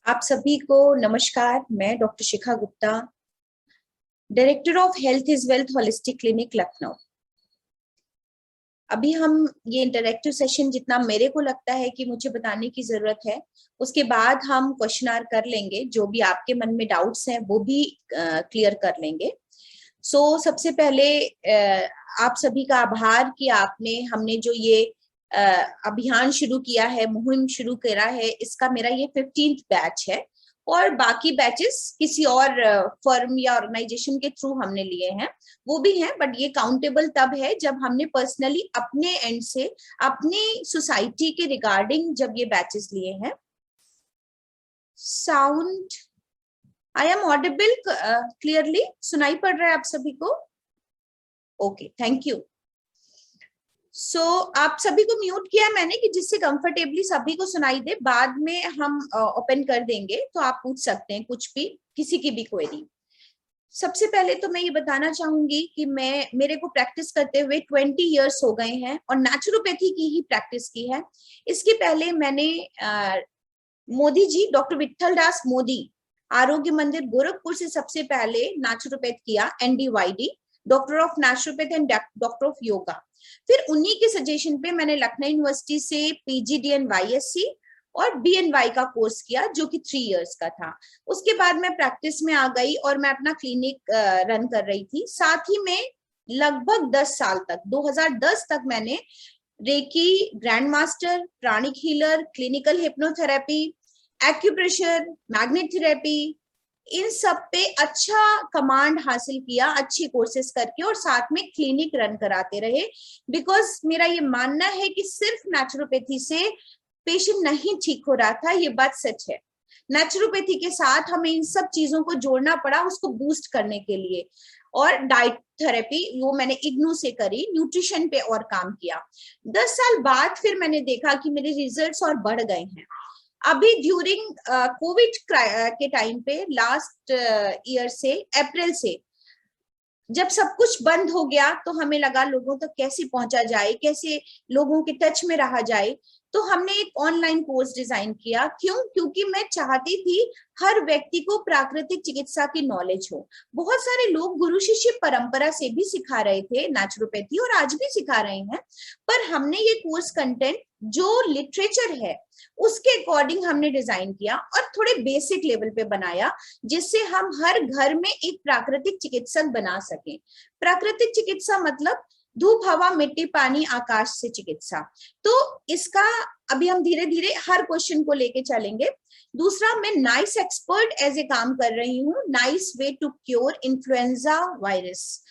आप सभी को नमस्कार। मैं doctor Shikha Gupta, director of health is wealth holistic clinic Lucknow. अभी हम ये इंटरैक्टिव सेशन जितना मेरे को लगता है कि मुझे बताने की जरूरत है, उसके बाद हम क्वेश्चन आर कर लेंगे। जो भी आपके मन में डाउट्स हैं वो भी क्लियर कर लेंगे। सबसे पहले आप सभी का आभार कि हमने जो ये अभियान शुरू किया है, मुहिम शुरू करा है, इसका मेरा ये 15th बैच है और बाकी बैचेस किसी और फर्म या ऑर्गेनाइजेशन के थ्रू हमने लिए हैं, वो भी हैं। बट ये काउंटेबल तब है जब हमने पर्सनली अपने एंड से अपनी सोसाइटी के रिगार्डिंग जब ये बैचेस लिए हैं। Sound, I am audible clearly? सुनाई पड़ रहा है आप सभी को? Okay, thank you. आप सभी को म्यूट किया मैंने कि जिससे कंफर्टेबली सभी को सुनाई दे। बाद में हम ओपन कर देंगे तो आप पूछ सकते हैं कुछ भी, किसी की भी क्वेरी। सबसे पहले तो मैं ये बताना चाहूंगी कि मेरे को प्रैक्टिस करते हुए 20 इयर्स हो गए हैं और नेचुरोपैथी की ही प्रैक्टिस की है। इसके पहले मैंने मोदी जी, डॉक्टर विट्ठल दास मोदी आरोग्य मंदिर गोरखपुर से सबसे पहले नेचुरोपैथ किया, NDYD, doctor of naturopath and doctor of yoga. फिर उन्हीं के सजेशन पे मैंने लखनऊ यूनिवर्सिटी से PGDNYSC और BNY का कोर्स किया, जो कि 3 इयर्स का था। उसके बाद मैं प्रैक्टिस में आ गई और मैं अपना क्लिनिक रन कर रही थी। साथ ही में लगभग 10 साल तक, 2010 तक मैंने reiki, grand master, pranic healer, clinical hypnotherapy, acupressure, magnet therapy, इन सब पे अच्छा कमांड हासिल किया, अच्छी कोर्सेज करके, और साथ में क्लिनिक रन कराते रहे। बिकॉज मेरा ये मानना है कि सिर्फ नेचुरोपैथी से पेशेंट नहीं ठीक हो रहा था, ये बात सच है। नेचुरोपैथी के साथ हमें इन सब चीजों को जोड़ना पड़ा उसको बूस्ट करने के लिए। और डाइट थेरेपी वो मैंने इग्नू से करी, न्यूट्रिशन पे और काम किया। 10 साल बाद फिर मैंने देखा कि मेरे रिजल्ट्स और बढ़ गए हैं। अभी ड्यूरिंग कोविड के टाइम पे, लास्ट ईयर से, अप्रैल से, जब सब कुछ बंद हो गया तो हमें लगा लोगों तक कैसे पहुंचा जाए, कैसे लोगों के टच में रहा जाए। तो हमने एक ऑनलाइन कोर्स डिजाइन किया। क्योंकि मैं चाहती थी हर व्यक्ति को प्राकृतिक चिकित्सा की नॉलेज हो। बहुत सारे लोग गुरु शिष्य परंपरा से भी सिखा रहे थे नेचुरोपैथी, और आज भी सिखा रहे हैं, पर हमने ये कोर्स कंटेंट जो लिटरेचर है उसके अकॉर्डिंग हमने डिजाइन किया और थोड़े बेसिक लेवल पे बनाया, जिससे हम हर घर में एक प्राकृतिक चिकित्सक बना सकें। प्राकृतिक चिकित्सा मतलब धूप, हवा, मिट्टी, पानी, आकाश से चिकित्सा। तो इसका अभी हम धीरे धीरे हर क्वेश्चन को लेके चलेंगे। दूसरा, मैं नाइस एक्सपर्ट एज ए काम कर रही हूँ, nice way to cure influenza virus.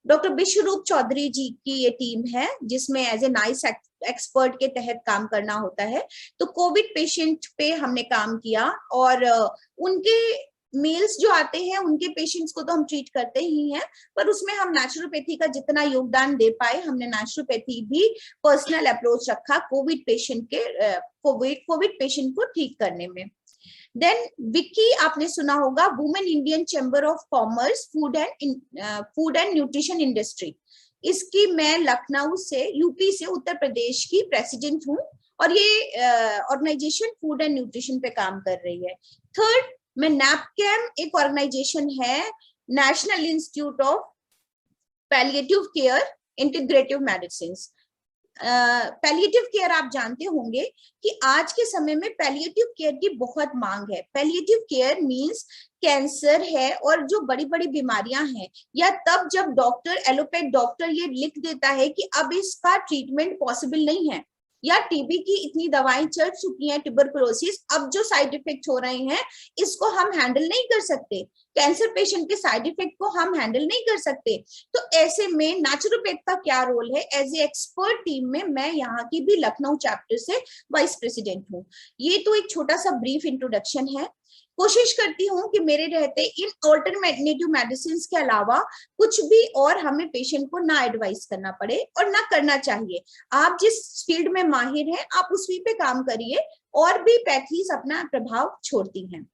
Doctor Biswaroop Chowdhury ji की ये टीम है जिसमें एज ए नाइस एक्सपर्ट के तहत काम करना होता है। तो कोविड पेशेंट पे हमने काम किया और उनके मेल्स जो आते हैं उनके पेशेंट्स को तो हम ट्रीट करते ही हैं, पर उसमें हम नेचुरोपैथी का जितना योगदान दे पाए, हमने नेचुरोपैथी भी पर्सनल अप्रोच रखा कोविड पेशेंट को ठीक करने में। देन विकी आपने सुना होगा, women Indian chamber of commerce food and nutrition industry. इसकी मैं लखनऊ से, यूपी से, उत्तर प्रदेश की प्रेसिडेंट हूँ और ये ऑर्गेनाइजेशन फूड एंड न्यूट्रिशन पे काम कर रही है। थर्ड, मैं नैपकैम एक ऑर्गेनाइजेशन है, national institute of palliative care integrative medicine. Palliative care आप जानते होंगे कि आज के समय में पैलिएटिव केयर की बहुत मांग है। पैलिएटिव केयर मींस कैंसर है और जो बड़ी बड़ी बीमारियां हैं, या तब जब डॉक्टर, एलोपैथ डॉक्टर ये लिख देता है कि अब इसका ट्रीटमेंट पॉसिबल नहीं है, या टीबी की इतनी दवाएं चल चुकी हैं, ट्यूबरकुलोसिस, अब जो साइड इफेक्ट हो रहे हैं इसको हम हैंडल नहीं कर सकते, कैंसर पेशेंट के साइड इफेक्ट को हम हैंडल नहीं कर सकते। तो ऐसे में नेचुरोपैथ का क्या रोल है? एज ए एक्सपर्ट टीम में मैं यहाँ की भी लखनऊ चैप्टर से वाइस प्रेसिडेंट हूँ। ये तो एक छोटा सा ब्रीफ इंट्रोडक्शन है। कोशिश करती हूँ कि मेरे रहते इन ऑल्टरनेटिव मेडिसिन के अलावा कुछ भी और हमें पेशेंट को ना एडवाइस करना पड़े और ना करना चाहिए। आप जिस फील्ड में माहिर हैं आप उसी पे काम करिए, और भी पैथीज अपना प्रभाव छोड़ती हैं।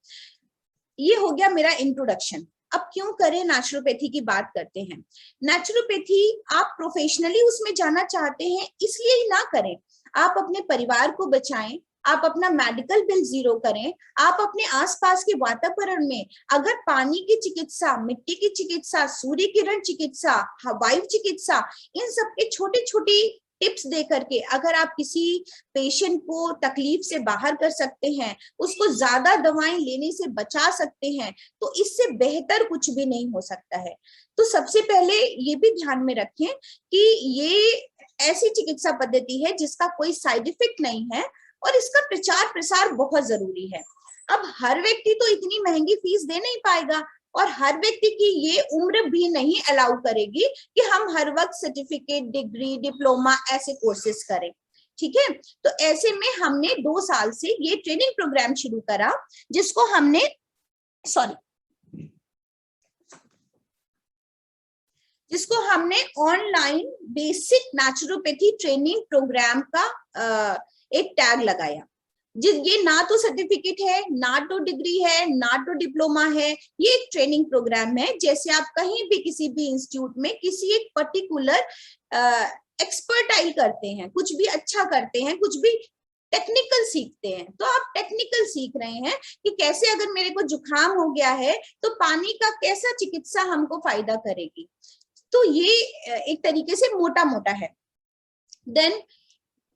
ये हो गया मेरा इंट्रोडक्शन। अब क्यों करें नेचुरोपैथी की बात करते हैं। नेचुरोपैथी आप प्रोफेशनली उसमें जाना चाहते हैं इसलिए ही ना करें, आप अपने परिवार को बचाएं, आप अपना मेडिकल बिल जीरो करें, आप अपने आसपास के वातावरण में अगर पानी की चिकित्सा, मिट्टी की चिकित्सा, सूर्य किरण चिकित्सा, वायु चिकित्सा, इन सब के छोटे छोटे टिप्स दे करके अगर आप किसी पेशेंट को तकलीफ से बाहर कर सकते हैं, उसको ज्यादा दवाएं लेने से बचा सकते हैं, तो इससे बेहतर कुछ भी नहीं हो सकता है। तो सबसे पहले ये भी ध्यान में रखें कि ये ऐसी चिकित्सा पद्धति है जिसका कोई साइड इफेक्ट नहीं है और इसका प्रचार प्रसार बहुत जरूरी है। अब हर व्यक्ति तो इतनी महंगी फीस दे नहीं पाएगा और हर व्यक्ति की ये उम्र भी नहीं अलाउ करेगी कि हम हर वक्त सर्टिफिकेट, डिग्री, डिप्लोमा ऐसे कोर्सेज करें, ठीक है। तो ऐसे में हमने 2 साल से ये ट्रेनिंग प्रोग्राम शुरू करा जिसको हमने online basic naturopathy training program का एक टैग लगाया। ये ना तो सर्टिफिकेट है, ना तो डिग्री है, ना तो डिप्लोमा है, ये एक ट्रेनिंग प्रोग्राम है। जैसे आप कहीं भी किसी भी इंस्टीट्यूट में किसी एक पर्टिकुलर एक्सपर्टाइज करते हैं, कुछ भी अच्छा करते हैं, कुछ भी टेक्निकल सीखते हैं, तो आप टेक्निकल सीख रहे हैं कि कैसे अगर मेरे को जुकाम हो गया है तो पानी का कैसा चिकित्सा हमको फायदा करेगी। तो ये एक तरीके से मोटा मोटा है। देन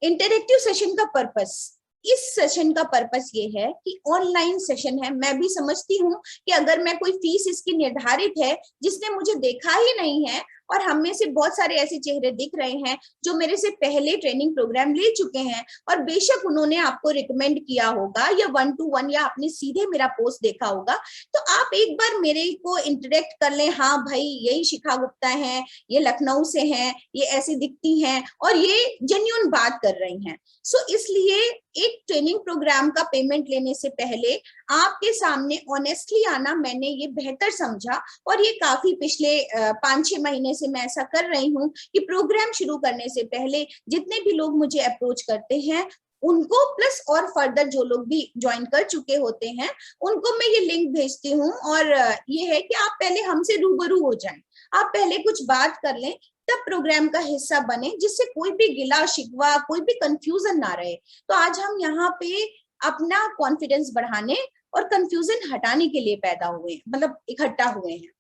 इंटरेक्टिव सेशन का पर्पस, इस सेशन का पर्पस ये है कि ऑनलाइन सेशन है। मैं भी समझती हूँ कि अगर मैं कोई फीस इसकी निर्धारित है जिसने मुझे देखा ही नहीं है, और हम में से बहुत सारे ऐसे चेहरे दिख रहे हैं जो मेरे से पहले ट्रेनिंग प्रोग्राम ले चुके हैं और बेशक उन्होंने आपको रिकमेंड किया होगा या 1-to-1 या आपने सीधे मेरा पोस्ट देखा होगा, तो आप एक बार मेरे को इंटरेक्ट कर लें। हाँ भाई, यही शिखा गुप्ता है, ये लखनऊ से हैं, ये ऐसी दिखती हैं और ये जेन्युइन बात कर रही हैं। सो इसलिए एक ट्रेनिंग प्रोग्राम का पेमेंट लेने से पहले आपके सामने ऑनेस्टली आना मैंने ये बेहतर समझा, और ये काफी पिछले 5-6 महीने से मैं ऐसा कर रही हूँ कि प्रोग्राम शुरू करने से पहले जितने भी लोग मुझे अप्रोच करते हैं उनको, प्लस और फर्दर जो लोग भी ज्वाइन कर चुके होते हैं उनको मैं ये लिंक भेजती हूँ। और ये है कि आप पहले हमसे रूबरू हो जाएं, आप पहले कुछ बात कर लें, तब प्रोग्राम का हिस्सा बने, जिससे कोई भी गिला शिकवा, कोई भी कंफ्यूजन ना रहे। तो आज हम यहाँ पे अपना कॉन्फिडेंस बढ़ाने और कंफ्यूजन हटाने के लिए पैदा हुए, मतलब इकट्ठा हुए हैं।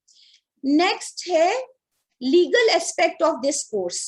नेक्स्ट है legal aspect of this course,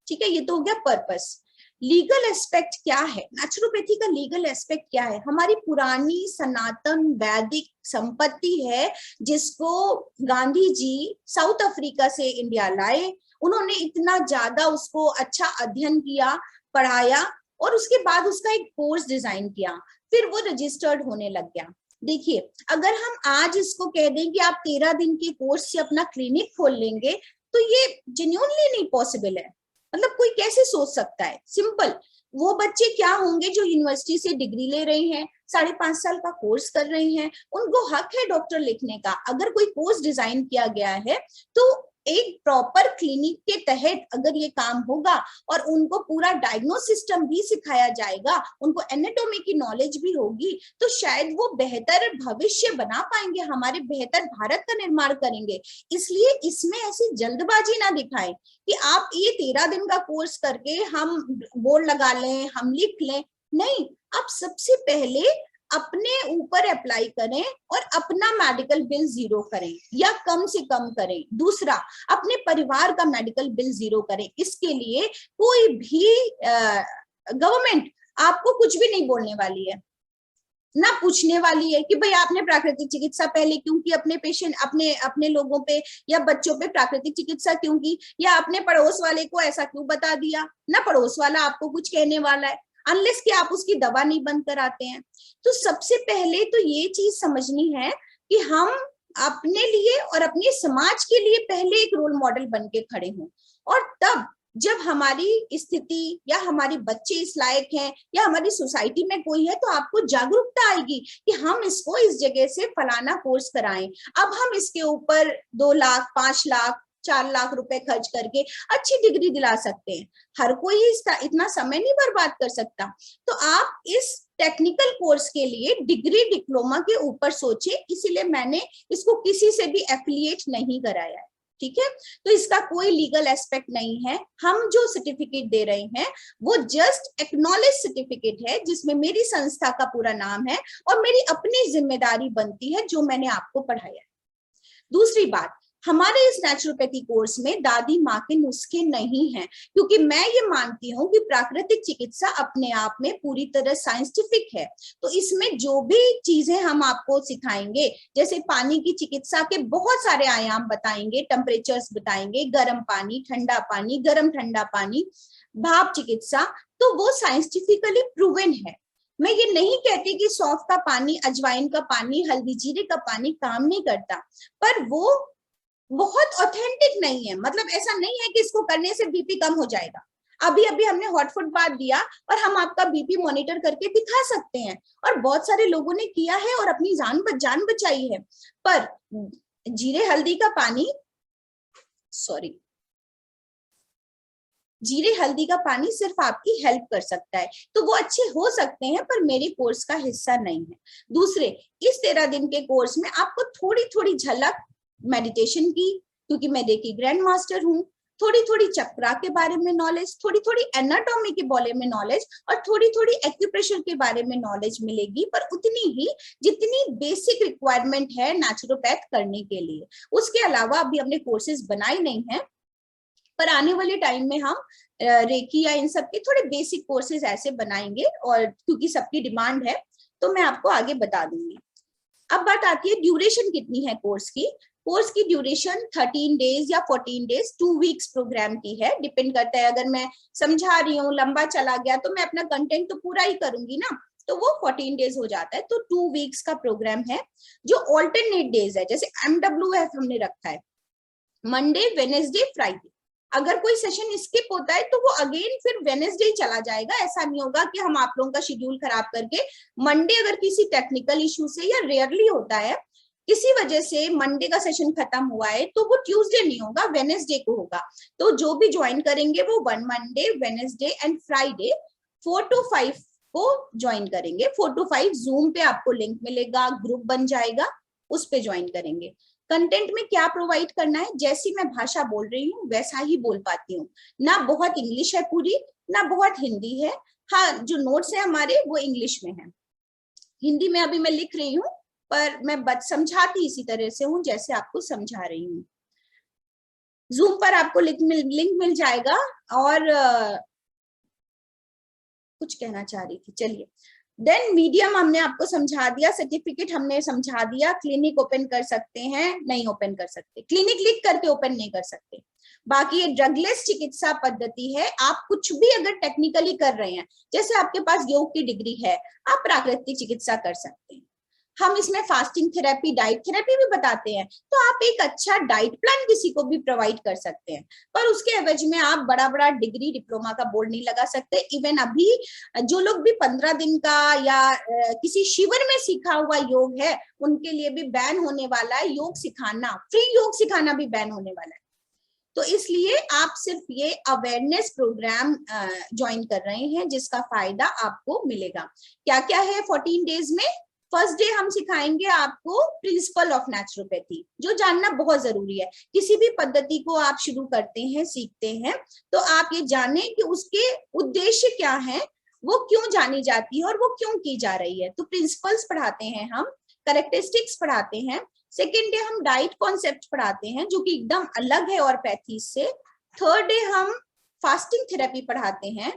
ठीक है। ये तो हो गया पर्पस। लीगल एस्पेक्ट क्या है, नेचुरोपैथी का लीगल एस्पेक्ट क्या है? हमारी पुरानी सनातन वैदिक संपत्ति है जिसको गांधी जी साउथ अफ्रीका से इंडिया लाए। उन्होंने इतना ज्यादा उसको अच्छा अध्ययन किया, पढ़ाया और उसके बाद उसका एक कोर्स डिजाइन किया, फिर वो रजिस्टर्ड होने लग गया। देखिए, अगर हम आज इसको कह दें कि आप 13 दिन के कोर्स से अपना क्लिनिक खोल लेंगे, तो ये जेन्युइनली नहीं पॉसिबल है। मतलब कोई कैसे सोच सकता है? सिंपल, वो बच्चे क्या होंगे जो यूनिवर्सिटी से डिग्री ले रहे हैं, 5.5 साल का कोर्स कर रहे हैं, उनको हक है डॉक्टर लिखने का। अगर कोई कोर्स डिजाइन किया गया है तो एक प्रॉपर क्लिनिक के तहत अगर ये काम होगा और उनको पूरा डायग्नोस सिस्टम भी सिखाया जाएगा, उनको एनाटॉमी की नॉलेज भी होगी, तो शायद वो बेहतर भविष्य बना पाएंगे, हमारे बेहतर भारत का निर्माण करेंगे। इसलिए इसमें ऐसी जल्दबाजी ना दिखाएं कि आप ये 13 दिन का कोर्स करके हम बोर्ड लगा लें, हम लिख लें। नहीं, आप सबसे पहले अपने ऊपर अप्लाई करें और अपना मेडिकल बिल जीरो करें या कम से कम करें। दूसरा, अपने परिवार का मेडिकल बिल जीरो करें। इसके लिए कोई भी गवर्नमेंट आपको कुछ भी नहीं बोलने वाली है, ना पूछने वाली है कि भाई आपने प्राकृतिक चिकित्सा पहले क्यों की, अपने पेशेंट, अपने लोगों पे या बच्चों पे प्राकृतिक चिकित्सा क्यों की, या अपने पड़ोस वाले को ऐसा क्यों बता दिया। ना पड़ोस वाला आपको कुछ कहने वाला है, अनलेस कि आप उसकी दवा नहीं बंद कराते हैं। तो सबसे पहले तो ये चीज समझनी है कि हम अपने लिए और अपने समाज के लिए पहले एक रोल मॉडल बन के खड़े हों, और तब जब हमारी स्थिति या हमारे बच्चे इस लायक हैं या हमारी सोसाइटी में कोई है, तो आपको जागरूकता आएगी कि हम इसको इस जगह से फलाना कोर्स कराएं। अब हम इसके ऊपर 2 लाख, 5 लाख, 4 लाख रुपए खर्च करके अच्छी डिग्री दिला सकते हैं। हर कोई इतना समय नहीं बर्बाद कर सकता। तो आप इस टेक्निकल कोर्स के लिए डिग्री डिप्लोमा के ऊपर सोचे, इसीलिए मैंने इसको किसी से भी एफिलिएट नहीं कराया है, ठीक है। तो इसका कोई लीगल एस्पेक्ट नहीं है। हम जो सर्टिफिकेट दे रहे हैं वो जस्ट एक्नॉलेज सर्टिफिकेट है, जिसमें मेरी संस्था का पूरा नाम है और मेरी अपनी जिम्मेदारी बनती है जो मैंने आपको पढ़ाया है। दूसरी बात, हमारे इस नेचुरोपैथी कोर्स में दादी माँ के नुस्खे नहीं हैं, क्योंकि मैं ये मानती हूँ कि प्राकृतिक चिकित्सा अपने आप में पूरी तरह साइंटिफिक है। तो इसमें जो भी चीजें हम आपको सिखाएंगे, जैसे पानी की चिकित्सा के बहुत सारे आयाम बताएंगे, टेम्परेचर्स बताएंगे, गर्म पानी, ठंडा पानी, गर्म ठंडा पानी, भाप चिकित्सा, तो वो साइंटिफिकली प्रूवन है। मैं ये नहीं कहती कि सौंफ का पानी, अजवाइन का पानी, हल्दी जीरे का पानी काम नहीं करता, पर वो बहुत ऑथेंटिक नहीं है। मतलब ऐसा नहीं है कि इसको करने से बीपी कम हो जाएगा। अभी अभी हमने हॉट फूड बात दिया और हम आपका बीपी मॉनिटर करके दिखा सकते हैं, और बहुत सारे लोगों ने किया है और अपनी जान बचाई है। पर जीरे हल्दी का पानी, जीरे हल्दी का पानी सिर्फ आपकी हेल्प कर सकता है, तो वो अच्छे हो सकते हैं पर मेरे कोर्स का हिस्सा नहीं है। दूसरे, इस 13 दिन के कोर्स में आपको थोड़ी थोड़ी झलक मेडिटेशन की, क्योंकि मैं रेकी ग्रैंड मास्टर हूँ, थोड़ी थोड़ी चक्रा के बारे में नॉलेज, थोड़ी थोड़ी एनाटॉमी के बारे में नॉलेज, और थोड़ी थोड़ी एक्यूप्रेशर के बारे में नॉलेज मिलेगी, पर उतनी ही जितनी बेसिक रिक्वायरमेंट है नेचुरोपैथ करने के लिए। उसके अलावा अभी हमने कोर्सेज बनाए नहीं है, पर आने वाले टाइम में हम रेकी या इन सब के थोड़े बेसिक कोर्सेज ऐसे बनाएंगे, और क्योंकि सबकी डिमांड है तो मैं आपको आगे बता दूंगी। अब बात आती है ड्यूरेशन कितनी है कोर्स की। कोर्स की ड्यूरेशन 13 डेज या 14 डेज, 2 वीक्स प्रोग्राम की है। डिपेंड करता है, अगर मैं समझा रही हूँ लंबा चला गया तो मैं अपना कंटेंट तो पूरा ही करूंगी ना, तो वो 14 डेज हो जाता है। तो 2 वीक्स का प्रोग्राम है, जो ऑल्टरनेट डेज है। जैसे MWF हमने रखा है, मंडे, वेनेसडे, फ्राइडे। अगर कोई सेशन स्किप होता है तो वो अगेन फिर वेनेसडे चला जाएगा। ऐसा नहीं होगा कि हम आप लोगों का शेड्यूल खराब करके मंडे, अगर किसी टेक्निकल इशू से, या रेयरली होता है किसी वजह से मंडे का सेशन खत्म हुआ है, तो वो ट्यूसडे नहीं होगा, वेनेसडे को होगा। तो जो भी ज्वाइन करेंगे वो Monday, Wednesday and Friday 4 to 5 को ज्वाइन करेंगे। 4 to 5 जूम पे आपको लिंक मिलेगा, ग्रुप बन जाएगा, उस पे ज्वाइन करेंगे। कंटेंट में क्या प्रोवाइड करना है, जैसी मैं भाषा बोल रही हूँ वैसा ही बोल पाती हूँ। ना बहुत इंग्लिश है पूरी, ना बहुत हिंदी है। हाँ, जो नोट्स है हमारे वो इंग्लिश में है, हिंदी में अभी मैं लिख रही हूँ, पर मैं समझाती इसी तरह से हूँ जैसे आपको समझा रही हूँ। जूम पर आपको लिंक मिल जाएगा। और कुछ कहना चाह रही थी, चलिए। देन मीडियम हमने आपको समझा दिया, सर्टिफिकेट हमने समझा दिया। क्लिनिक ओपन कर सकते हैं, नहीं ओपन कर सकते, क्लिनिक लिख करके ओपन नहीं कर सकते। बाकी ये ड्रगलेस चिकित्सा पद्धति है। आप कुछ भी अगर टेक्निकली कर रहे हैं, जैसे आपके पास योग की डिग्री है, आप प्राकृतिक चिकित्सा कर सकते हैं। हम इसमें फास्टिंग थेरेपी, डाइट थेरेपी भी बताते हैं। तो आप एक अच्छा डाइट प्लान किसी को भी प्रोवाइड कर सकते हैं, पर उसके एवज में आप बड़ा बड़ा डिग्री, डिप्लोमा का बोर्ड नहीं लगा सकते। इवन अभी जो लोग भी 15 दिन का या किसी शिविर में सीखा हुआ योग है, उनके लिए भी बैन होने वाला है योग सिखाना, फ्री योग सिखाना भी बैन होने वाला है। तो इसलिए आप सिर्फ ये अवेयरनेस प्रोग्राम ज्वाइन कर रहे हैं, जिसका फायदा आपको मिलेगा। क्या क्या है 14 डेज में? फर्स्ट डे हम सिखाएंगे आपको प्रिंसिपल ऑफ नेचुरोपैथी, जो जानना बहुत जरूरी है। किसी भी पद्धति को आप शुरू करते हैं, सीखते हैं, तो आप ये जाने कि उसके उद्देश्य क्या है, वो क्यों जानी जाती है और वो क्यों की जा रही है। तो प्रिंसिपल्स पढ़ाते हैं हम, कैरेक्टरिस्टिक्स पढ़ाते हैं। सेकेंड डे हम डाइट कॉन्सेप्ट पढ़ाते हैं, जो कि एकदम अलग है और पैथी से। थर्ड डे हम फास्टिंग थेरेपी पढ़ाते हैं।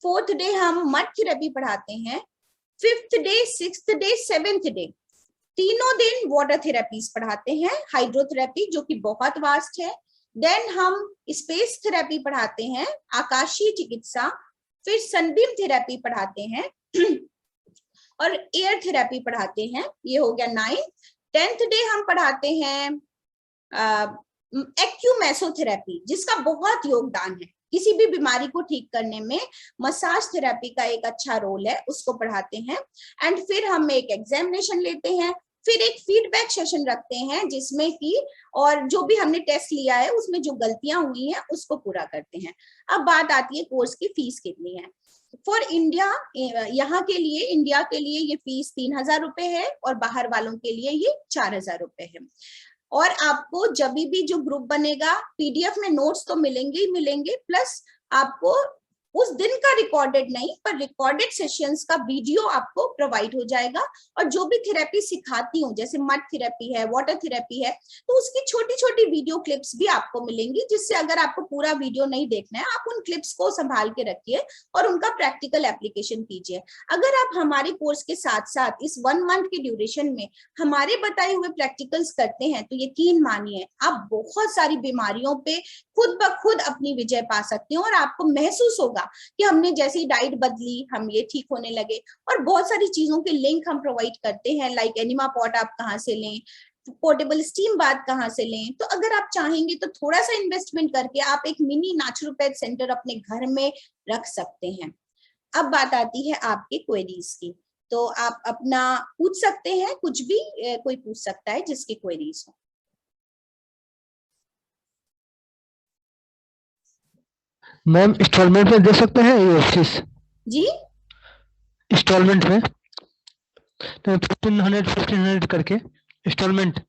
फोर्थ डे हम मड थेरेपी पढ़ाते हैं। Fifth day, sixth day, seventh day, तीनों दिन वाटर थेरेपीज पढ़ाते हैं। हाइड्रोथेरेपी, जो कि बहुत वास्ट है। देन हम स्पेस थेरेपी पढ़ाते हैं, आकाशीय चिकित्सा। फिर सनबीम थेरेपी पढ़ाते हैं और एयर थेरेपी पढ़ाते हैं। ये हो गया 9th। 10th डे हम पढ़ाते हैं एक्यूमेसोथेरेपी, जिसका बहुत योगदान है किसी भी बीमारी को ठीक करने में। मसाज थेरेपी का एक अच्छा रोल है, उसको पढ़ाते हैं। एंड फिर हम एक एग्जामिनेशन लेते हैं, फिर एक फीडबैक सेशन रखते हैं, जिसमें कि और जो भी हमने टेस्ट लिया है उसमें जो गलतियां हुई हैं उसको पूरा करते हैं। अब बात आती है कोर्स की फीस कितनी है। फॉर इंडिया, यहाँ के लिए, इंडिया के लिए ये फीस 3000 रुपए है, और बाहर वालों के लिए ये 4000 रुपए है। और आपको जब भी जो ग्रुप बनेगा पीडीएफ में नोट्स तो मिलेंगे ही मिलेंगे, प्लस आपको उस दिन का रिकॉर्डेड नहीं पर रिकॉर्डेड सेशंस का वीडियो आपको प्रोवाइड हो जाएगा। और जो भी थेरेपी सिखाती हूँ, जैसे मड थेरेपी है, वाटर थेरेपी है, तो उसकी छोटी छोटी वीडियो क्लिप्स भी आपको मिलेंगी, जिससे अगर आपको पूरा वीडियो नहीं देखना है, आप उन क्लिप्स को संभाल के रखिए और उनका प्रैक्टिकल एप्लीकेशन कीजिए। अगर आप हमारे कोर्स के साथ साथ इस 1 मंथ के ड्यूरेशन में हमारे बताए हुए प्रैक्टिकल्स करते हैं, तो यकीन मानिए आप बहुत सारी बीमारियों पे खुद ब खुद अपनी विजय पा सकते हो, और आपको महसूस होगा कि हमने जैसी डाइट बदली हम ये ठीक होने लगे। और बहुत सारी चीजों के लिंक हम प्रोवाइड करते हैं, लाइक एनिमा पॉट आप कहाँ से लें, पोर्टेबल स्टीम बाथ कहाँ से लें। तो अगर आप चाहेंगे तो थोड़ा सा इन्वेस्टमेंट करके आप एक मिनी नेचुरोपैथ सेंटर अपने घर में रख सकते हैं। अब बात आती है आपके क्वेरीज की, तो आप अपना पूछ सकते हैं, कुछ भी कोई पूछ सकता है जिसकी क्वेरीज हो। मैम इंस्टॉलमेंट में दे सकते हैं ये फीस? जी इंस्टॉलमेंट में 1500 करके इंस्टॉलमेंट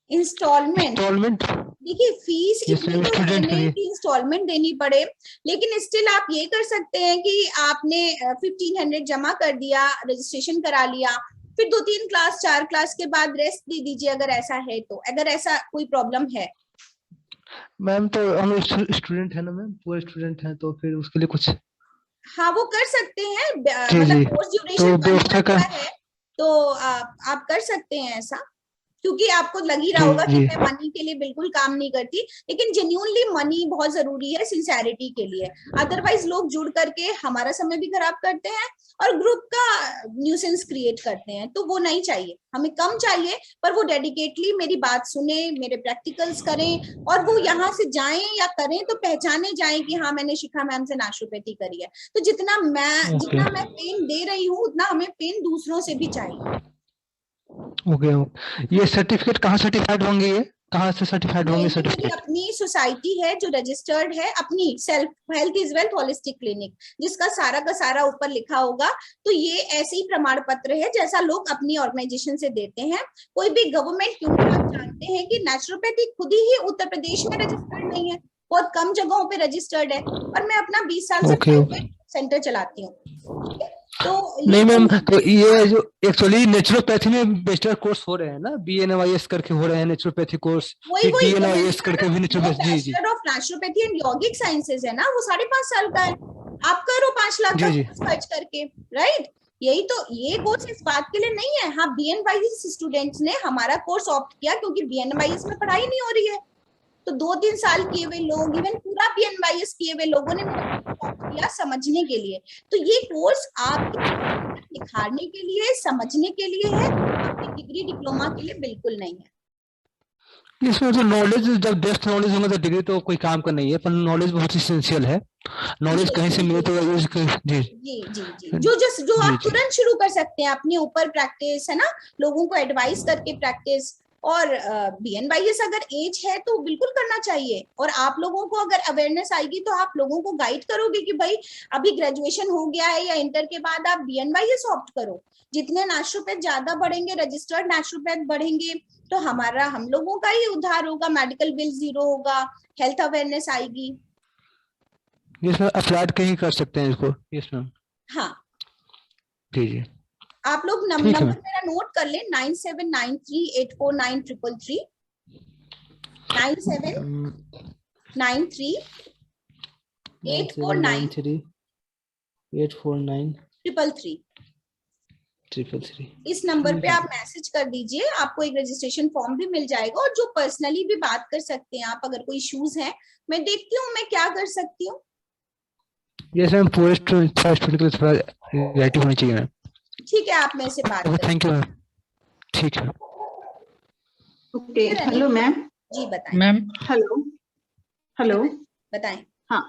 इंस्टॉलमेंट, इंस्टॉलमेंट देखिए फीस ये इतनी तो है स्टूडेंट के नहीं लिए। कि इंस्टॉलमेंट देनी पड़े, लेकिन स्टिल आप ये कर सकते हैं कि आपने 1500 जमा कर दिया, रजिस्ट्रेशन करा लिया, फिर 2-3 क्लास 4 क्लास के बाद रेस्ट दे दीजिए अगर ऐसा है तो, अगर ऐसा कोई प्रॉब्लम है। मैम तो हम स्टूडेंट है ना मैम, पूरे स्टूडेंट हैं, तो फिर उसके लिए कुछ। हाँ वो कर सकते हैं, जी मतलब जी, कोर्स तो ड्यूरेशन 1 व्यवस्था मंथ का। का है, तो आप कर सकते हैं ऐसा, क्योंकि आपको लग ही रहा जी होगा कि जी मैं मनी के लिए बिल्कुल काम नहीं करती, लेकिन जेन्युइनली मनी बहुत जरूरी है सिंसेरिटी के लिए। अदरवाइज लोग जुड़ करके हमारा समय भी खराब करते हैं और ग्रुप का न्यूसेंस क्रिएट करते हैं, तो वो नहीं चाहिए, हमें कम चाहिए पर वो डेडिकेटली मेरी बात सुने, मेरे प्रैक्टिकल्स करें, और वो यहाँ से जाएं या करें तो पहचाने जाएं कि हाँ मैंने शिखा मैम से नेचुरोपैथी करी है। तो ओके जितना मैं पेन दे रही हूँ उतना हमें पेन दूसरों से भी चाहिए। ओके। ये सर्टिफिकेट कहाँ सर्टिफाइड होंगे, ये कहाँ से सर्टिफाइड होंगे ये मेरी सर्टिफिकेट? अपनी सोसाइटी है जो रजिस्टर्ड है, अपनी self health is wealth holistic clinic, जिसका सारा का सारा ऊपर लिखा होगा। तो ये ऐसे ही प्रमाण पत्र है जैसा लोग अपनी ऑर्गेनाइजेशन से देते हैं, कोई भी गवर्नमेंट, क्योंकि आप जानते हैं कि नेचुरोपैथी खुद ही उत्तर प्रदेश में रजिस्टर्ड नहीं है, बहुत कम जगहों पे रजिस्टर्ड है, और मैं अपना 20 साल से ओके। प्राइवेट सेंटर चलाती हूँ। तो ये नहीं जो मैम, तो ये जो एक्चुअली नेचुरोपैथी में बैचलर कोर्स हो रहे हैं ना, BNYS करके हो रहे हैं नेचुरोपैथी कोर्स, वही फिर वही जो DNYS रजिस्टर्ड करके भी जो नेचुरोपैथी। जी जी बैचलर ऑफ नेचुरोपैथी एंड यौगिक साइंसेज है ना, वो 5.5 साल का है। आप करो 5 लाख का जी जी। कोर्स खर्च करके, राइट? यही तो, ये कोर्स इस बात के लिए नहीं है। हाँ BNYS स्टूडेंट्स ने हमारा कोर्स ऑप्ट किया क्योंकि BNYS में पढ़ाई नहीं हो रही है, तो 2-3 साल किए हुए लोग, इवन पूरा BNYS किए हुए लोगों ने मेरा कोर्स ऑप्ट किया समझने के लिए। तो ये कोर्स आपके निखारने के लिए, समझने के लिए है, आपकी डिग्री डिप्लोमा के लिए बिल्कुल नहीं है। इसमें तो नॉलेज, जब डेप्थ नॉलेज होगा तो डिग्री तो कोई काम का नहीं है, पर नॉलेज बहुत इसेंशियल है। नॉलेज जी कहीं से मिले जी तो यूज कर। जी जी जी जी, जो जी आप जी। तुरंत शुरू कर सकते हैं अपने ऊपर प्रैक्टिस, है ना, लोगों को एडवाइस करके प्रैक्टिस। और BNYS अगर एज है तो बिल्कुल करना चाहिए, और आप लोगों को अगर अवेयरनेस आएगी तो आप लोगों को गाइड करोगे कि भाई अभी ग्रेजुएशन हो गया है या इंटर के बाद आप BNYS ऑप्ट करो। जितने नेचुरोपैथ ज्यादा बढ़ेंगे, रजिस्टर्ड नेचुरोपैथ बढ़ेंगे, तो हम लोगों का ही उद्धार होगा, मेडिकल बिल जीरो होगा, हेल्थ अवेयरनेस आएगी। इसमें अप्लाइड कहीं कर सकते हैं इसको? Yes ma'am. हाँ, जी जी। आप लोग ठीक है नंबर मैम। मेरा नोट कर लें, 9793849333, 9793849333। 9793849333। इस नंबर ठीक पे है। आप मैसेज कर दीजिए, आपको एक रजिस्ट्रेशन फॉर्म भी मिल जाएगा, और जो पर्सनली भी बात कर सकते हैं आप, अगर कोई इश्यूज हैं मैं देखती हूँ मैं क्या कर सकती हूँ। यस मैम, पूरे फर्स्ट के लिए थोड़ा रिलेटिव होनी चाहिए मैम। ठीक है, आप मेरे से बात ओके, करें। Thank you ma'am. ठीक है। ओके, ठीक है हेलो रनीता, मैम। जी बताएं। Ma'am hello hello. बताएं बताएं। हाँ,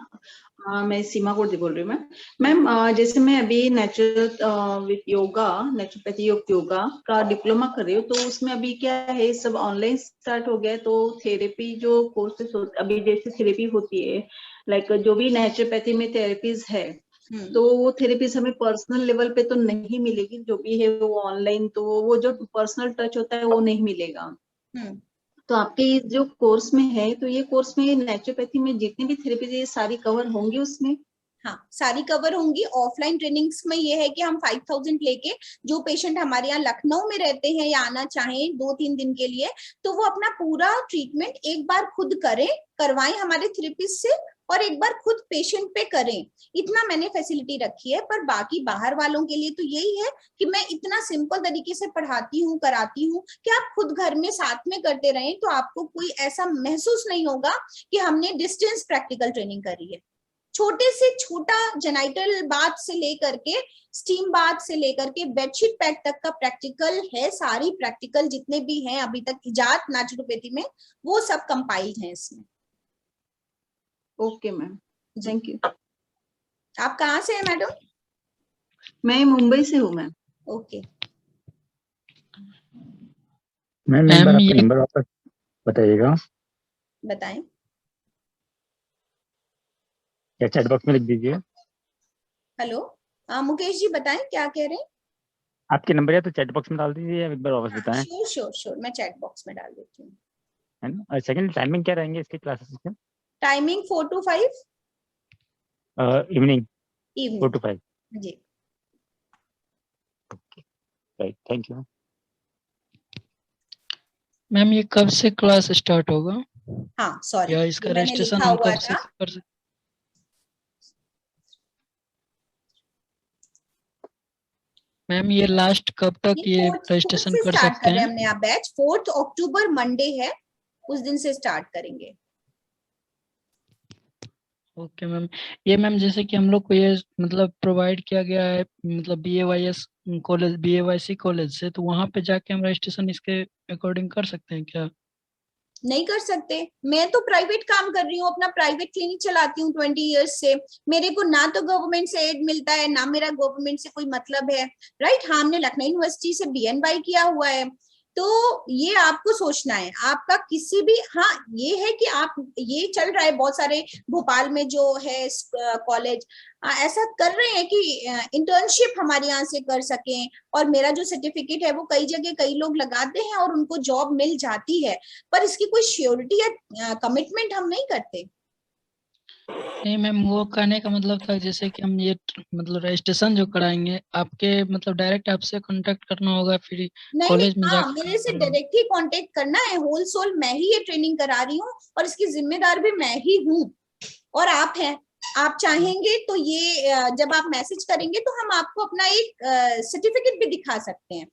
मैं सीमा कोटी बोल रही हूँ मैम। मैम, जैसे मैं अभी natural with yoga, naturopathy yoga का डिप्लोमा कर रही हूँ, तो उसमें अभी क्या है, सब ऑनलाइन स्टार्ट हो गया है, तो थेरेपी जो कोर्सेस अभी जैसे थेरेपी होती है, लाइक जो भी नेचुरोपैथी में थेरेपीज है, तो वो थेरेपीज हमें पर्सनल लेवल पे तो नहीं मिलेगी, जो भी है वो ऑनलाइन, तो वो जो पर्सनल टच होता है वो नहीं मिलेगा। हम्म। तो आपके ये जो कोर्स में है, तो ये कोर्स में नेचुरोपैथी में जितनी भी थेरेपी ये सारी कवर होंगी उसमें? हाँ, सारी कवर होंगी। ऑफलाइन ट्रेनिंग्स में ये है कि हम 5000 लेके, जो पेशेंट हमारे यहाँ लखनऊ में रहते हैं या आना चाहें 2-3 दिन के लिए, तो वो अपना पूरा ट्रीटमेंट एक बार खुद करें, करवाएं हमारे थेरेपिस्ट से, और एक बार खुद पेशेंट पे करें। इतना मैंने फैसिलिटी रखी है। पर बाकी बाहर वालों के लिए तो यही है कि मैं इतना सिंपल तरीके से पढ़ाती हूँ, कराती हूँ कि आप खुद घर में साथ में करते रहें, तो आपको कोई ऐसा महसूस नहीं होगा कि हमने डिस्टेंस प्रैक्टिकल ट्रेनिंग करी है। छोटे से छोटा जेनाइटल बाथ से लेकर के स्टीम बाथ से लेकर के बेडशीट पैक तक का प्रैक्टिकल है। सारी प्रैक्टिकल जितने भी हैं अभी तक इजाद नेचुरोपैथी में, वो सब कंपाइल्ड हैं इसमें। Okay ma'am, thank you. आप कहाँ से हैं मैडम? मैं मुंबई से हूँ मैम। ओके। मैम एक बार आपका नंबर वापस बताइएगा। बताएं। या चैट बॉक्स में लिख दीजिए। हेलो, मुकेश जी बताएं, क्या कह रहे हैं? आपके नंबर या तो चैट बॉक्स में डाल दीजिए या एक बार वापस बताएं। श्योर श्योर श्योर, मैं चैट बॉक्स में डाल देती हूँ। है ना। और सेकंड टाइमिंग क्या रहेंगे इसके क्लासेस के? Timing 4 to 5 evening 4 evening to 5। जी। Right, thank you. मैम ये कब से क्लास स्टार्ट होगा, हाँ सॉरी, या इसका मैंने रजिस्ट्रेशन लिखा हम हुआ कब से था। कर सकते? मैम ये लास्ट कब तक ये फोर्थ रजिस्ट्रेशन से कर स्टार्ट सकते कर रहे हैं हैं? हमने। आप बैच 4 अक्टूबर मंडे है, उस दिन से स्टार्ट करेंगे। Okay ma'am. ये मैम जैसे कि हम लोग को ये मतलब प्रोवाइड किया गया है, मतलब BAYS कॉलेज, BAYC कॉलेज से, तो वहाँ पे जाके हम रजिस्ट्रेशन इसके अकॉर्डिंग कर सकते हैं क्या? नहीं कर सकते। मैं तो प्राइवेट काम कर रही हूँ, अपना प्राइवेट क्लिनिक चलाती हूँ 20 इयर्स से। मेरे को ना तो गवर्नमेंट से एड मिलता है, ना मेरा गवर्नमेंट से कोई मतलब है। राइट। हाँ, हमने लखनऊ यूनिवर्सिटी से BNY किया हुआ है। तो ये आपको सोचना है आपका किसी भी, हाँ ये है कि आप, ये चल रहा है बहुत सारे भोपाल में जो है कॉलेज ऐसा कर रहे हैं कि इंटर्नशिप हमारे यहाँ से कर सकें, और मेरा जो सर्टिफिकेट है वो कई जगह कई लोग लगाते हैं और उनको जॉब मिल जाती है। पर इसकी कोई श्योरिटी या कमिटमेंट हम नहीं करते। नहीं मैम, वो कहने का मतलब था जैसे कि हम ये मतलब रजिस्ट्रेशन जो कराएंगे, आपके मतलब डायरेक्ट आपसे कांटेक्ट करना होगा, फिर नहीं नहीं, कॉलेज में हाँ जाके मेरे से करना होगा? डायरेक्टली कांटेक्ट करना है। होल सोल मैं ही ये ट्रेनिंग करा रही हूँ और इसकी जिम्मेदार भी मैं ही हूँ, और आप हैं। आप चाहेंगे तो ये जब आप मैसेज करेंगे तो हम आपको अपना एक सर्टिफिकेट भी दिखा सकते हैं।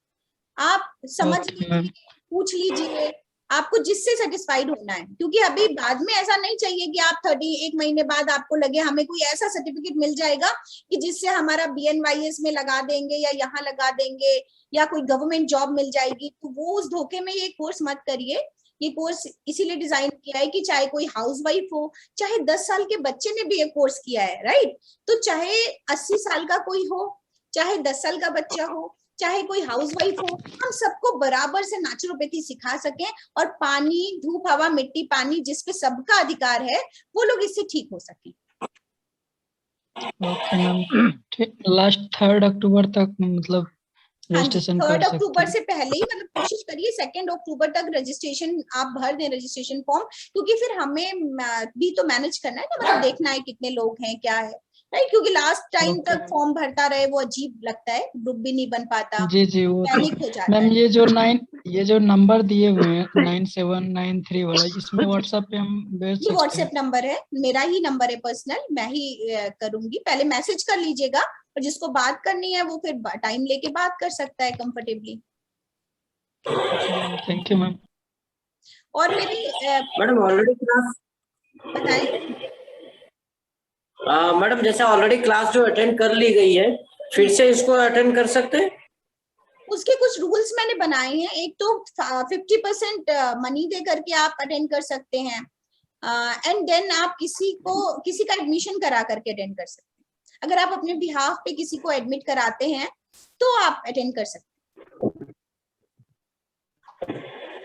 आप समझ ओके मैम। लीजिए, पूछ लीजिए, आपको जिससे सेटिस्फाइड होना है। क्योंकि अभी बाद में ऐसा नहीं चाहिए कि आप 31 महीने बाद आपको लगे हमें कोई ऐसा सर्टिफिकेट मिल जाएगा कि जिससे हमारा BNYS में लगा देंगे या यहाँ लगा देंगे या कोई गवर्नमेंट जॉब मिल जाएगी। तो वो उस धोखे में ये कोर्स मत करिए। ये कोर्स इसीलिए डिजाइन किया है कि चाहे कोई हाउसवाइफ हो, चाहे 10 साल के बच्चे ने भी ये कोर्स किया है, राइट। तो चाहे 80 साल का कोई हो, चाहे 10 साल का बच्चा हो, चाहे कोई हाउसवाइफ हो, हम सबको बराबर से नेचुरोपैथी सिखा सकें। और पानी, धूप, हवा, मिट्टी, पानी जिस पे सबका अधिकार है, वो लोग इससे ठीक हो सकें। ओके मैम, ठीक। लास्ट 3 अक्टूबर तक मतलब हाँ जी, रजिस्ट्रेशन 3 कर सकते अक्टूबर हैं? से पहले ही, मतलब कोशिश करिए 2 अक्टूबर तक रजिस्ट्रेशन आप भर दें, रजिस्ट्रेशन फॉर्म। क्योंकि फिर हमें भी तो मैनेज करना है ना, मतलब देखना है कितने लोग हैं, क्या है, राइट। क्योंकि लास्ट टाइम ओके तक फॉर्म भरता रहे वो अजीब लगता है, ग्रुप भी नहीं बन पाता, जी जी, वो तो पैनिक हो जाता मैम, है। ये जो नंबर दिए हुए हैं 9793 वाला, इसमें व्हाट्सएप पे हम भेज ये सकते व्हाट्सएप हैं? नंबर है, मेरा ही नंबर है पर्सनल, मैं ही करूंगी। पहले मैसेज कर लीजिएगा, और जिसको बात करनी है वो फिर टाइम लेके बात कर सकता है कंफर्टेबली। Thank you ma'am. और मेरी मैडम ऑलरेडी क्लास, बताएं। मैडम जैसे ऑलरेडी क्लास जो अटेंड कर ली गई है, फिर से इसको अटेंड कर सकते हैं? उसके कुछ रूल्स मैंने बनाए हैं। एक तो 50% मनी दे करके आप अटेंड कर सकते हैं, एंड देन आप किसी का एडमिशन करा करके अटेंड कर सकते हैं। अगर आप अपने बिहाफ पे किसी को एडमिट कराते हैं तो आप अटेंड कर सकते हैं।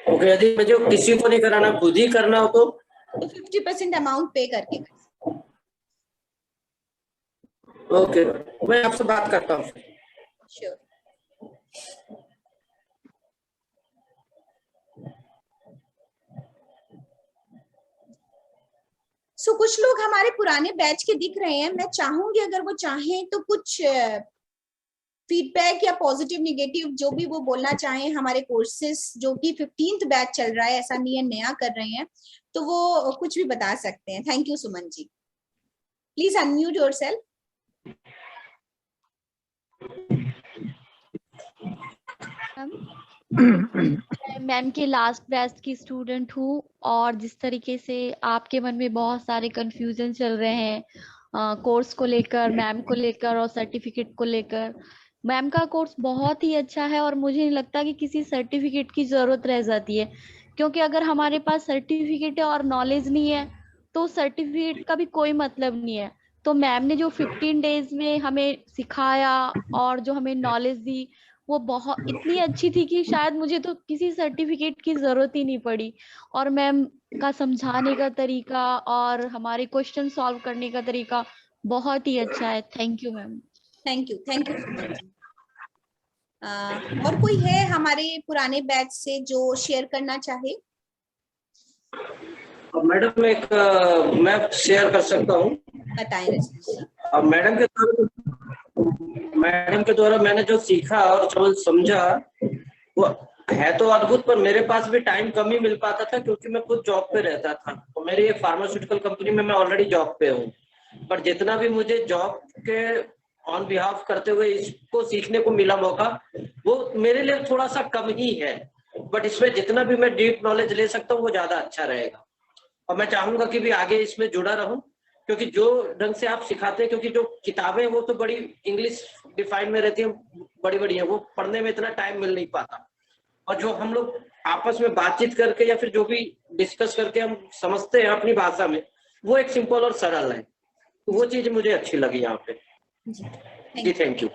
ओके, यदि मुझे किसी को नहीं कराना, खुद ही करना हो तो 50% अमाउंट पे करके कर सकते हैं। ओके, मैं आपसे बात करता हूँ। श्योर। कुछ लोग हमारे पुराने बैच के दिख रहे हैं, मैं चाहूंगी अगर वो चाहें तो कुछ फीडबैक या पॉजिटिव निगेटिव जो भी वो बोलना चाहें हमारे कोर्सेस जो कि 15th बैच चल रहा है, ऐसा नहीं है नया कर रहे हैं, तो वो कुछ भी बता सकते हैं। Thank you Suman ji, please unmute yourself. Ma'am के लास्ट बैच की स्टूडेंट हूँ, और जिस तरीके से आपके मन में बहुत सारे कंफ्यूजन चल रहे हैं कोर्स को लेकर, मैम को लेकर और सर्टिफिकेट को लेकर, मैम का कोर्स बहुत ही अच्छा है और मुझे नहीं लगता कि किसी सर्टिफिकेट की जरूरत रह जाती है, क्योंकि अगर हमारे पास सर्टिफिकेट है और नॉलेज नहीं है तो सर्टिफिकेट का भी कोई मतलब नहीं है। तो मैम ने जो 15 डेज में हमें सिखाया और जो हमें नॉलेज दी वो बहुत इतनी अच्छी थी कि शायद मुझे तो किसी सर्टिफिकेट की जरूरत ही नहीं पड़ी। और मैम का समझाने का तरीका और हमारे क्वेश्चन सॉल्व करने का तरीका बहुत ही अच्छा है। Thank you ma'am. Thank you Suman ji. और कोई है हमारे पुराने बैच से जो शेयर करना चाहे? मैडम एक मैं शेयर कर सकता हूँ। बताएं रजनी जी। मैडम के द्वारा मैंने जो सीखा और जो समझा वो है तो अद्भुत, पर मेरे पास भी टाइम कम ही मिल पाता था क्योंकि मैं खुद जॉब पे रहता था। तो मेरी एक फार्मास्यूटिकल कंपनी में मैं ऑलरेडी जॉब पे हूँ, पर जितना भी मुझे जॉब के ऑन बिहाफ करते हुए इसको सीखने को मिला मौका, वो मेरे लिए थोड़ा सा कम ही है, बट इसमें जितना भी मैं डीप नॉलेज ले सकता हूँ वो ज्यादा अच्छा रहेगा। और मैं चाहूंगा कि भी आगे इसमें जुड़ा रहूं, क्योंकि जो ढंग से आप सिखाते हैं, क्योंकि जो किताबें वो तो बड़ी इंग्लिश डिफाइन में रहती है, बड़ी बड़ी है, वो पढ़ने में इतना टाइम मिल नहीं पाता, और जो हम लोग आपस में बातचीत करके या फिर जो भी डिस्कस करके हम समझते हैं अपनी भाषा में, वो एक सिंपल और सरल है। तो वो चीज मुझे अच्छी लगी यहाँ पे जी। Thank you.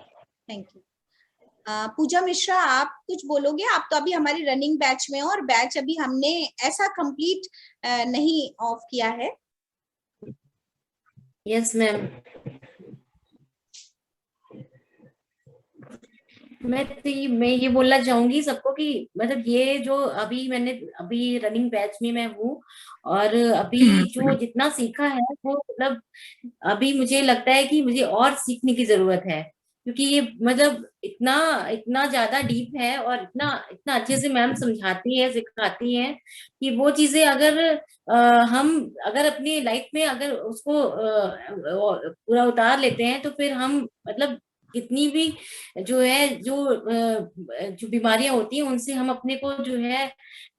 पूजा मिश्रा, आप कुछ बोलोगे? आप तो अभी हमारी रनिंग बैच में हो और बैच अभी हमने ऐसा कंप्लीट नहीं ऑफ किया है। यस मैम, मैं ये बोलना चाहूंगी सबको कि मतलब ये जो अभी रनिंग बैच में मैं हूँ, और अभी जो जितना सीखा है वो मतलब अभी मुझे लगता है कि मुझे और सीखने की जरूरत है, क्योंकि ये मतलब इतना इतना ज्यादा डीप है और इतना इतना अच्छे से मैम समझाती है, सिखाती है कि वो चीजें अगर हम अगर अपनी लाइफ में अगर उसको पूरा उतार लेते हैं तो फिर हम मतलब कितनी भी जो है जो बीमारियां होती हैं उनसे हम अपने को जो है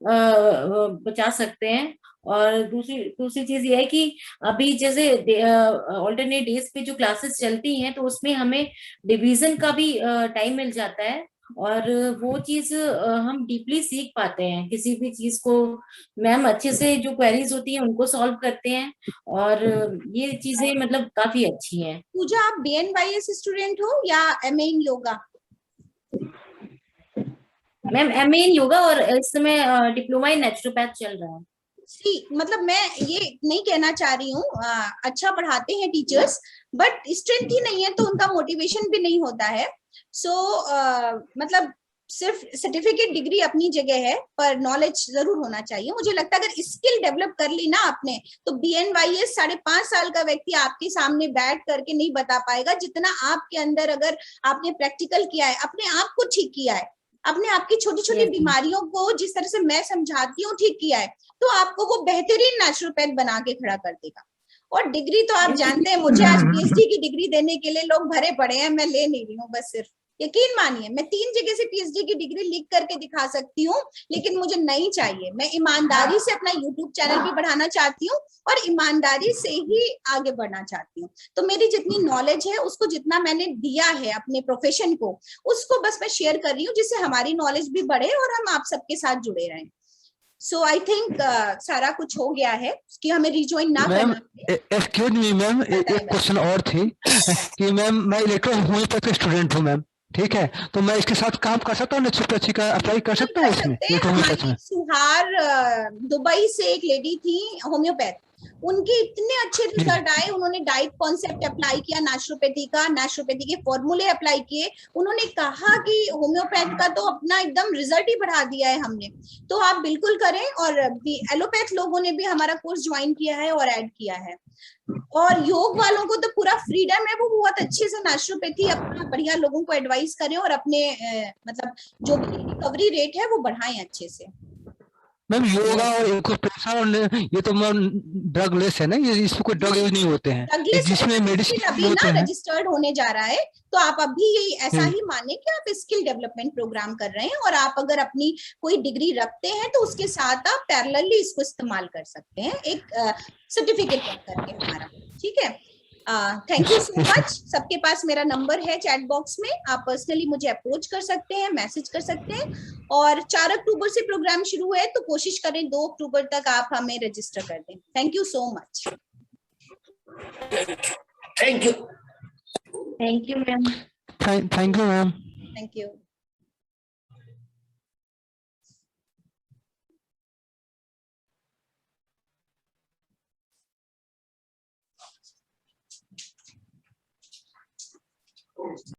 बचा सकते हैं। और दूसरी चीज ये है कि अभी जैसे ऑल्टरनेट डेज पे जो क्लासेस चलती हैं तो उसमें हमें डिवीजन का भी टाइम मिल जाता है, और वो चीज हम डीपली सीख पाते हैं किसी भी चीज को। मैम अच्छे से जो क्वेरीज होती हैं उनको सॉल्व करते हैं, और ये चीजें मतलब काफी अच्छी हैं। पूजा, आप BNYS स्टूडेंट हो या MA इन योगा? मैम MA इन योगा, और इस समय डिप्लोमा इन नेचुरोपैथ चल रहा है। मतलब मैं ये नहीं कहना चाह रही हूँ, अच्छा पढ़ाते हैं टीचर्स, बट स्ट्रेंथ ही नहीं है तो उनका मोटिवेशन भी नहीं होता है। मतलब सिर्फ सर्टिफिकेट डिग्री अपनी जगह है, पर नॉलेज जरूर होना चाहिए। मुझे लगता है अगर स्किल डेवलप कर ली ना आपने, तो BNYS 5.5 साल का व्यक्ति आपके सामने बैठ करके नहीं बता पाएगा जितना आपके अंदर अगर आपने प्रैक्टिकल किया है, अपने आप को ठीक किया है, अपने आपकी छोटी छोटी बीमारियों को जिस तरह से मैं समझाती हूँ ठीक किया है, तो आपको वो बेहतरीन नेचुरोपैथ बना के खड़ा कर देगा। और डिग्री तो आप जानते हैं, मुझे आज PhD की डिग्री देने के लिए लोग भरे पड़े हैं, मैं ले नहीं रही हूँ। बस सिर्फ यकीन मानिए, मैं 3 जगह से PhD की डिग्री लिख करके दिखा सकती हूँ, लेकिन मुझे नहीं चाहिए। मैं ईमानदारी से अपना YouTube चैनल भी बढ़ाना चाहती हूँ और ईमानदारी से ही आगे बढ़ना चाहती हूँ। तो मेरी जितनी नॉलेज है, उसको जितना मैंने दिया है अपने प्रोफेशन को, उसको बस मैं शेयर कर रही हूँ, जिससे हमारी नॉलेज भी बढ़े और हम आप सबके साथ जुड़े रहें। सो आई थिंक सारा कुछ हो गया है कि हमें रिजॉइन ना करना है। एक्सक्यूज मी मैम, एक क्वेश्चन और थी कि मैम मैं इलेक्ट्रो होम्योपैथ का स्टूडेंट हूँ मैम, ठीक है, तो मैं इसके साथ काम कर सकता हूँ, नेचुरोपैथी का अप्लाई कर सकता हूँ इसमें? सुहार दुबई से एक लेडी थी होम्योपैथ, उनके इतने अच्छे रिजल्ट आए, उन्होंने डाइट कॉन्सेप्ट अप्लाई किया नेचुरोपैथी का, नेचुरोपैथी के फॉर्मूले अप्लाई किए, उन्होंने कहा कि होम्योपैथ का तो अपना एकदम रिजल्ट ही बढ़ा दिया है हमने। तो आप बिल्कुल करें, और एलोपैथ लोगों ने भी हमारा कोर्स ज्वाइन किया है और ऐड किया है, और योग वालों को तो पूरा फ्रीडम है, वो बहुत अच्छे से नेचुरोपैथी अपना बढ़िया लोगों को एडवाइस करें और अपने मतलब जो भी रिकवरी रेट है वो बढ़ाएं अच्छे से। मैम योगा और एक्यूप्रेशर और ये तो मैम ड्रग लेस है ना, ये इसमें कोई ड्रग यूज नहीं होते हैं, जिसमें मेडिसिन अभी होते ना हैं। रजिस्टर्ड होने जा रहा है, तो आप अभी यही ऐसा ही माने कि आप स्किल डेवलपमेंट प्रोग्राम कर रहे हैं, और आप अगर अपनी कोई डिग्री रखते हैं तो उसके साथ आप पैरेलली इसको इस्तेमाल कर सकते हैं, एक सर्टिफिकेट करके हमारा। ठीक है, थैंक यू सो मच। सबके पास मेरा नंबर है चैट बॉक्स में, आप पर्सनली मुझे अप्रोच कर सकते हैं, मैसेज कर सकते हैं, और 4 अक्टूबर से प्रोग्राम शुरू है, तो कोशिश करें 2 अक्टूबर तक आप हमें रजिस्टर कर दें। Thank you so much. Thank you. Thank you ma'am. Thank you ma'am. Thank you.